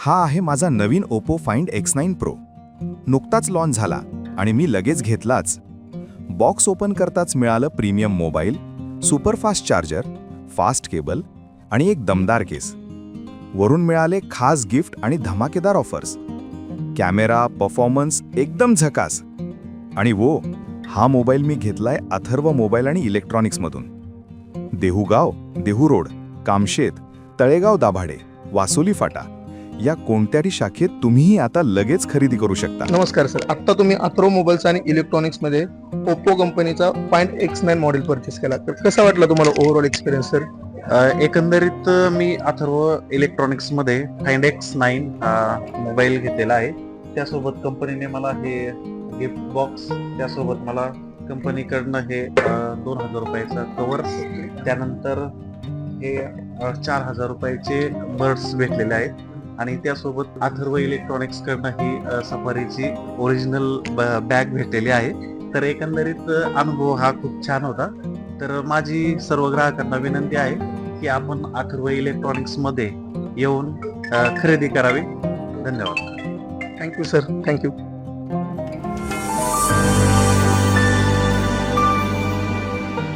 हा आहे माझा नवीन ओप्पो फाइंड X9 Pro. नुकताच लॉन्च झाला आणि मी लगेच घेतलाच. बॉक्स ओपन करताच मिळालं premium mobile, superfast charger, fast cable आणि एक दमदार केस. वरून मिळाले खास गिफ्ट आणि धमाकेदार ऑफर्स. कॅमेरा, परफॉर्मन्स एकदम झकास. आणि हा मोबाईल मी घेतलाय अथर्व मोबाईल आणि इलेक्ट्रॉनिक्समधून. देहूगाव, देहू रोड, कामशेत, तळेगाव दाभाडे, वासोली फाटा या कोणत्याही शाखेत तुम्हीही आता लगेच खरेदी करू शकता. नमस्कार सर, आत्ता तुम्ही अथर्व मोबाईल्स आणि इलेक्ट्रॉनिक्समध्ये ओप्पो कंपनीचा फाइंड X9 मॉडेल परचेस केला. तर कसा वाटला तुम्हाला ओव्हरऑल एक्सपिरियन्स सर? एकंदरीत मी अथर्व इलेक्ट्रॉनिक्समध्ये फाइंड X9 हा मोबाईल घेतलेला आहे. त्यासोबत कंपनीने मला हे गिफ्ट बॉक्स, त्यासोबत मला कंपनीकडनं हे 2,000 रुपयाचा कवर, त्यानंतर हे 4,000 रुपयाचे बर्ड्स भेटलेले आहेत आणि त्यासोबत अथर्व इलेक्ट्रॉनिक्स कडनं ही सफारीची ओरिजिनल बॅग भेटलेली आहे. तर एकंदरीत अनुभव हा खूप छान होता. तर माझी सर्व ग्राहकांना विनंती आहे की आपण अथर्व इलेक्ट्रॉनिक्स मध्ये येऊन खरेदी करावी. धन्यवाद. Thank you sir, thank you.